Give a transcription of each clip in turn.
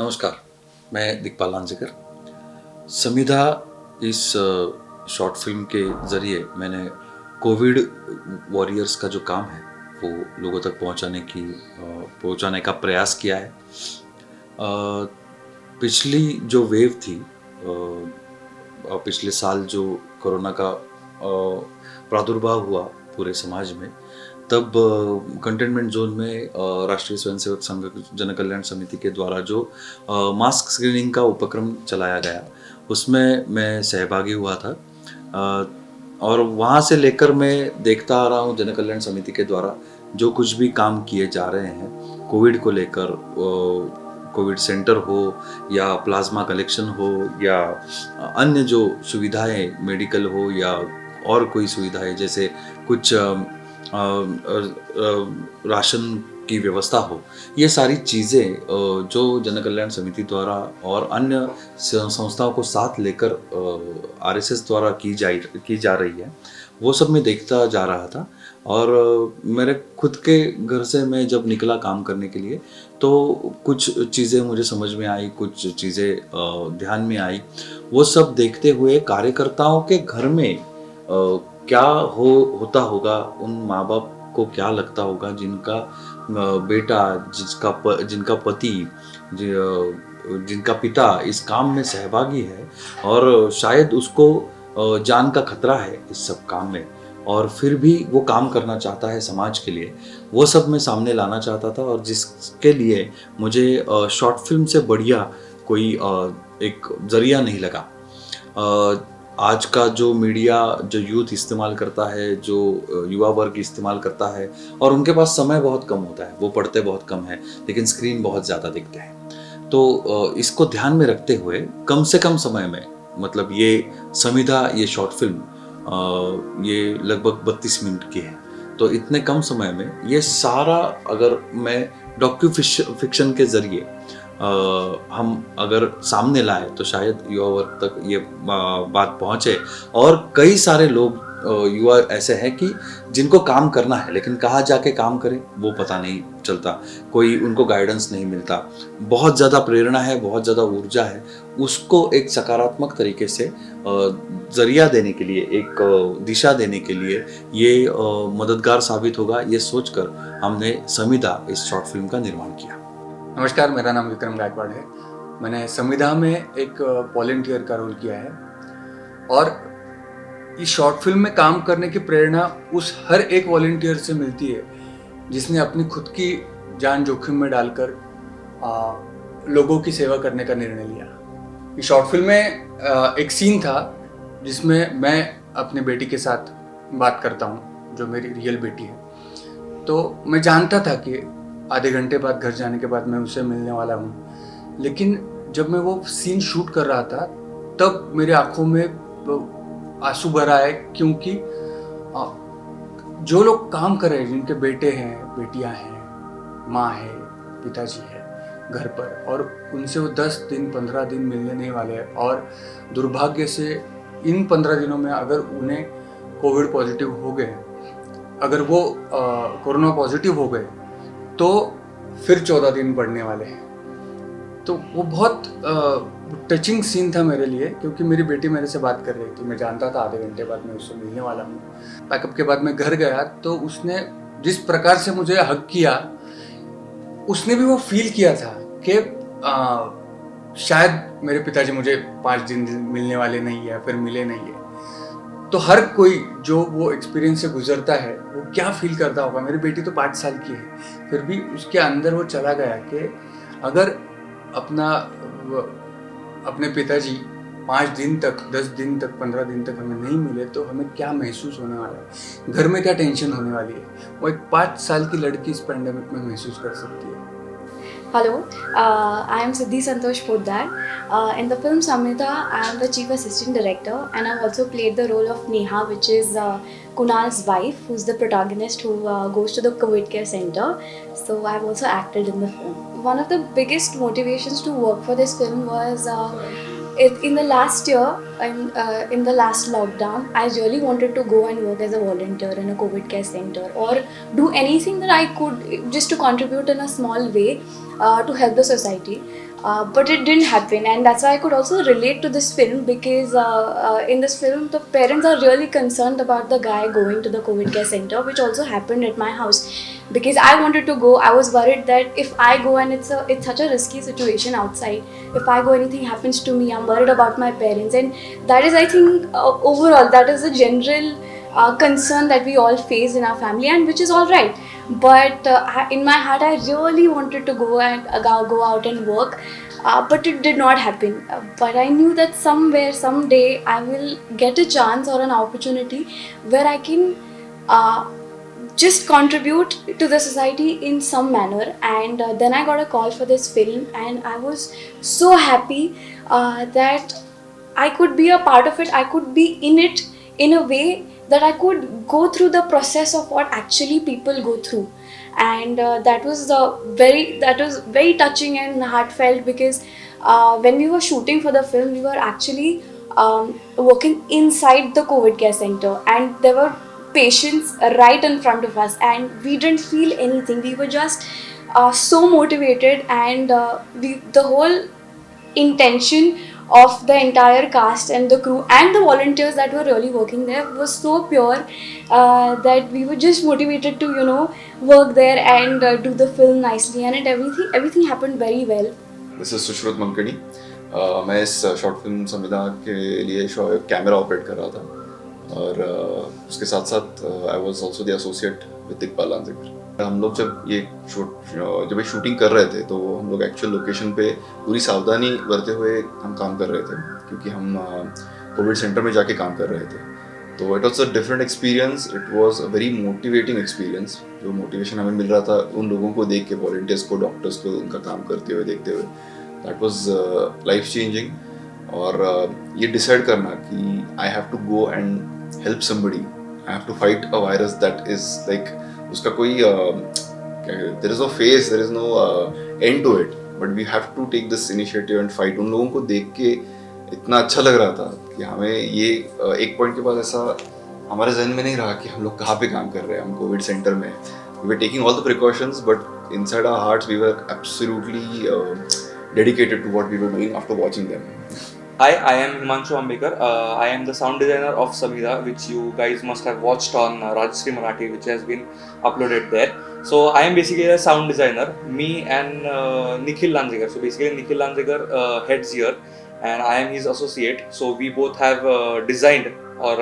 नमस्कार, मैं दिग्पाल लांजेकर। संविधा इस शॉर्ट फिल्म के ज़रिए मैंने कोविड वॉरियर्स का जो काम है, वो लोगों तक पहुंचाने का प्रयास किया है। पिछली जो वेव थी, पिछले साल जो कोरोना का प्रादुर्भाव हुआ पूरे समाज में, तब कंटेनमेंट ज़ोन में राष्ट्रीय स्वयंसेवक संघ जन कल्याण समिति के द्वारा जो मास्क स्क्रीनिंग का उपक्रम चलाया गया, उसमें मैं सहभागी हुआ था। और वहाँ से लेकर मैं देखता आ रहा हूँ जन कल्याण समिति के द्वारा जो कुछ भी काम किए जा रहे हैं कोविड को लेकर, कोविड सेंटर हो या प्लाज्मा कलेक्शन हो या अन्य जो सुविधाएं मेडिकल हो या और कोई सुविधाएं, जैसे कुछ राशन की व्यवस्था हो, ये सारी चीज़ें जो जन कल्याण समिति द्वारा और अन्य संस्थाओं को साथ लेकर आरएसएस द्वारा की जा रही है, वो सब मैं देखता जा रहा था। और मेरे खुद के घर से मैं जब निकला काम करने के लिए, तो कुछ चीज़ें मुझे समझ में आई, कुछ चीज़ें ध्यान में आई। वो सब देखते हुए कार्यकर्ताओं के घर में क्या होता होगा, उन माँ बाप को क्या लगता होगा जिनका बेटा, जिनका पति, जिनका पिता इस काम में सहभागी है और शायद उसको जान का खतरा है इस सब काम में, और फिर भी वो काम करना चाहता है समाज के लिए। वो सब मैं सामने लाना चाहता था, और जिसके लिए मुझे शॉर्ट फिल्म से बढ़िया कोई एक जरिया नहीं लगा। आज का जो मीडिया, जो यूथ इस्तेमाल करता है, जो युवा वर्ग इस्तेमाल करता है, और उनके पास समय बहुत कम होता है, वो पढ़ते बहुत कम है, लेकिन स्क्रीन बहुत ज़्यादा देखते हैं। तो इसको ध्यान में रखते हुए कम से कम समय में, मतलब ये संविधा, ये शॉर्ट फिल्म ये लगभग 32 मिनट की है, तो इतने कम समय में ये सारा अगर मैं डॉक्यू फिक्शन के ज़रिए हम अगर सामने लाए, तो शायद युवा वर्ग तक ये बात पहुँचे। और कई सारे लोग युवा ऐसे हैं कि जिनको काम करना है, लेकिन कहाँ जाके काम करें वो पता नहीं चलता, कोई उनको गाइडेंस नहीं मिलता। बहुत ज़्यादा प्रेरणा है, बहुत ज़्यादा ऊर्जा है, उसको एक सकारात्मक तरीके से ज़रिया देने के लिए, एक दिशा देने के लिए ये मददगार साबित होगा, ये सोचकर हमने संविधा इस शॉर्ट फिल्म का निर्माण किया। नमस्कार, मेरा नाम विक्रम गायकवाड़ है। मैंने संविधा में एक वॉलंटियर का रोल किया है, और इस शॉर्ट फिल्म में काम करने की प्रेरणा उस हर एक वॉलंटियर से मिलती है जिसने अपनी खुद की जान जोखिम में डालकर लोगों की सेवा करने का निर्णय लिया। इस शॉर्ट फिल्म में एक सीन था जिसमें मैं अपनी बेटी के साथ बात करता हूँ, जो मेरी रियल बेटी है। तो मैं जानता था कि आधे घंटे बाद घर जाने के बाद मैं उससे मिलने वाला हूँ, लेकिन जब मैं वो सीन शूट कर रहा था तब मेरी आंखों में आंसू भर आए, क्योंकि जो लोग काम कर रहे हैं, जिनके बेटे हैं, बेटियां हैं, माँ है, पिताजी है घर पर, और उनसे वो 10 दिन 15 दिन मिलने नहीं वाले हैं, और दुर्भाग्य से इन 15 दिनों में अगर उन्हें कोविड पॉजिटिव हो गए, अगर वो कोरोना पॉजिटिव हो गए, तो फिर 14 दिन बढ़ने वाले हैं। तो वो बहुत टचिंग सीन था मेरे लिए, क्योंकि मेरी बेटी मेरे से बात कर रही थी। मैं जानता था आधे घंटे बाद मैं उससे मिलने वाला हूँ। पैकअप के बाद मैं घर गया तो उसने जिस प्रकार से मुझे हग किया, उसने भी वो फील किया था कि शायद मेरे पिताजी मुझे 5 दिन मिलने वाले नहीं है, फिर मिले नहीं है। तो हर कोई जो वो एक्सपीरियंस से गुजरता है वो क्या फील करता होगा। मेरी बेटी तो 5 साल की है, फिर भी उसके अंदर वो चला गया कि अगर अपने पिताजी 5 दिन तक, 10 दिन तक, 15 दिन तक हमें नहीं मिले तो हमें क्या महसूस होने वाला है, घर में क्या टेंशन होने वाली है। वो एक 5 साल की लड़की इस पैंडेमिक में महसूस कर सकती है। Hello, I am Siddhi Santosh Poddar. In the film Samhita, I am the Chief Assistant Director, and I've also played the role of Neha, which is Kunal's wife, who's the protagonist who goes to the COVID care center. So I've also acted in the film. One of the biggest motivations to work for this film was in the last year, in the last lockdown, I really wanted to go and work as a volunteer in a COVID care center or do anything that I could just to contribute in a small way to help the society. But it didn't happen, and that's why I could also relate to this film, because in this film the parents are really concerned about the guy going to the COVID care center, which also happened at my house. Because I wanted to go, I was worried that if I go and it's such a risky situation outside, if I go anything happens to me, I'm worried about my parents. And that is, I think, overall that is a general concern that we all face in our family, and which is all right. But in my heart I really wanted to go and go out and work, but it did not happen. But I knew that somewhere, someday, I will get a chance or an opportunity where I can just contribute to the society in some manner. And then I got a call for this film, and I was so happy that I could be a part of it. I could be in it in a way that I could go through the process of what actually people go through. And that was very touching and heartfelt, because when we were shooting for the film, we were actually working inside the COVID care center, and there were patients right in front of us, and we didn't feel anything. We were just so motivated, and the whole intention of the entire cast and the crew and the volunteers that were really working there was so pure that we were just motivated to work there and do the film nicely, and everything happened very well. This is Sushrut Mankadi. मैं इस short film संविदा के लिए camera operate कर रहा था, और उसके साथ साथ I was also the associate with Iqbal Lanjekar. हम लोग जब ये शूटिंग कर रहे थे, तो हम लोग एक्चुअल लोकेशन पे पूरी सावधानी बरते हुए हम काम कर रहे थे, क्योंकि हम कोविड सेंटर में जाके काम कर रहे थे। तो it was a different experience, it was a very motivating experience. जो मोटिवेशन हमें मिल रहा था उन लोगों को देख के, वॉलंटियर्स को, डॉक्टर्स को उनका काम करते हुए देखते हुए, दैट वॉज लाइफ चेंजिंग। और ये डिसाइड करना कि I have to go and help somebody, I have to fight a virus that is like, उसका कोई there is no face, there is no end to it, but we have to take this initiative and fight. उन लोगों को देख के इतना अच्छा लग रहा था कि हमें ये एक पॉइंट के बाद ऐसा हमारे जहन में नहीं रहा कि हम लोग कहाँ पे काम कर रहे हैं। हम कोविड सेंटर में, we were taking all the precautions, but inside our hearts we were absolutely dedicated to what we were doing after watching them. Hi, I am Himanshu Ambekar. I am the sound designer of Samida, which you guys must have watched on Rajshri Marathi, which has been uploaded there. So I am basically a sound designer. Me and Nikhil Lanzekar. So basically Nikhil Lanzekar heads here, and I am his associate. So we both have designed or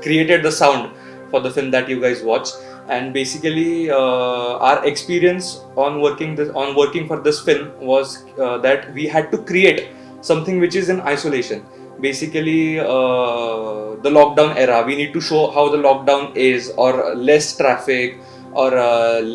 created the sound for the film that you guys watch. And basically our experience on working for this film was that we had to create something which is in isolation. Basically the lockdown era, we need to show how the lockdown is, or less traffic, or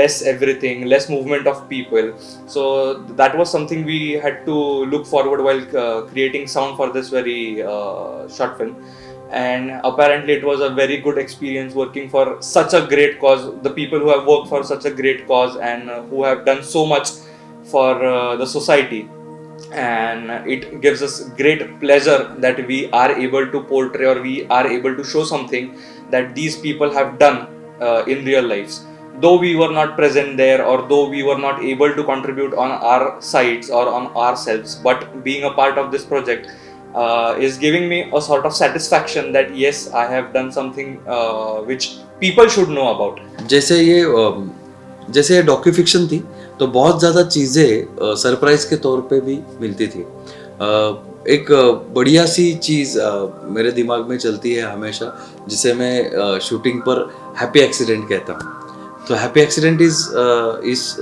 less everything, less movement of people. So that was something we had to look forward while creating sound for this very short film. And apparently it was a very good experience working for such a great cause, the people who have worked for such a great cause and who have done so much for the society. And it gives us great pleasure that we are able to portray, or we are able to show something that these people have done in real lives. Though we were not present there, or though we were not able to contribute on our sides or on ourselves, but being a part of this project is giving me a sort of satisfaction that yes, I have done something which people should know about. जैसे ये docu fiction थी, तो बहुत ज़्यादा चीज़ें surprise के तौर पे भी मिलती थी। एक बढ़िया सी चीज़ मेरे दिमाग में चलती है हमेशा, जिसे मैं शूटिंग पर हैप्पी एक्सीडेंट कहता हूँ। तो हैप्पी एक्सीडेंट इस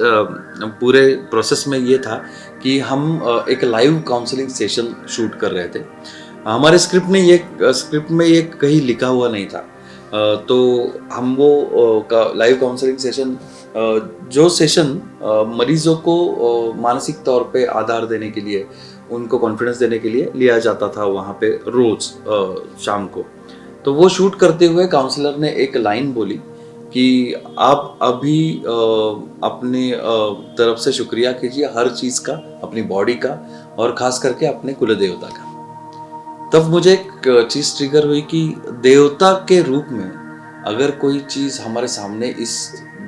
पूरे प्रोसेस में ये था कि हम एक लाइव काउंसलिंग सेशन शूट कर रहे थे। हमारे स्क्रिप्ट में ये कहीं लिखा हुआ नहीं था, तो हम वो लाइव काउंसलिंग सेशन, जो सेशन मरीजों को मानसिक तौर पे आधार देने के लिए, उनको कॉन्फिडेंस देने के लिए लिया जाता था वहाँ पे रोज़ शाम को। तो वो शूट करते हुए काउंसलर ने एक लाइन बोली कि आप अभी अपनी तरफ से शुक्रिया कीजिए हर चीज़ का, अपनी बॉडी का, और ख़ास करके अपने कुल देवता का। तब मुझे एक चीज़ ट्रिगर हुई कि देवता के रूप में अगर कोई चीज़ हमारे सामने इस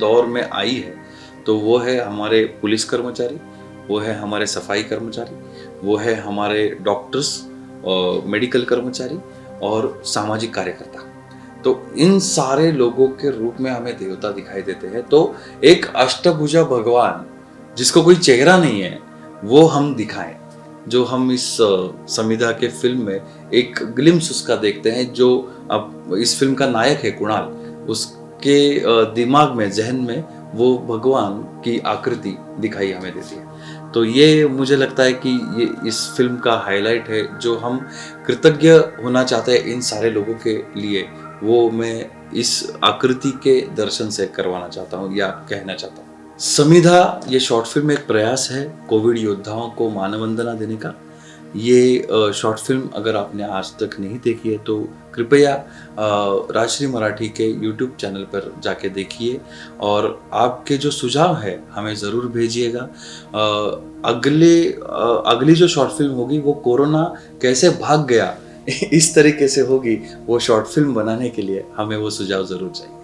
दौर में आई है तो वो है हमारे पुलिस कर्मचारी, वो है हमारे सफाई कर्मचारी, वो है हमारे डॉक्टर्स, मेडिकल कर्मचारी और सामाजिक कार्यकर्ता। तो इन सारे लोगों के रूप में हमें देवता दिखाई देते हैं। तो एक अष्टभुजा भगवान जिसको कोई चेहरा नहीं है वो हम दिखाएं, जो हम इस संविदा के फिल्म में एक ग्लिम्स उसका देखते हैं। जो अब इस फिल्म का नायक है कुणाल, उसके दिमाग में, जहन में वो भगवान की आकृति दिखाई हमें देती है। तो ये मुझे लगता है कि ये इस फिल्म का हाईलाइट है। जो हम कृतज्ञ होना चाहते हैं इन सारे लोगों के लिए, वो मैं इस आकृति के दर्शन से करवाना चाहता हूँ या कहना चाहता हूँ। समिधा ये शॉर्ट फिल्म एक प्रयास है कोविड योद्धाओं को मानवंदना देने का। ये शॉर्ट फिल्म अगर आपने आज तक नहीं देखी है तो कृपया राजश्री मराठी के यूट्यूब चैनल पर जाके देखिए और आपके जो सुझाव है हमें ज़रूर भेजिएगा। अगली जो शॉर्ट फिल्म होगी वो कोरोना कैसे भाग गया इस तरीके से होगी। वो शॉर्ट फिल्म बनाने के लिए हमें वो सुझाव ज़रूर चाहिए।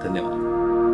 धन्यवाद।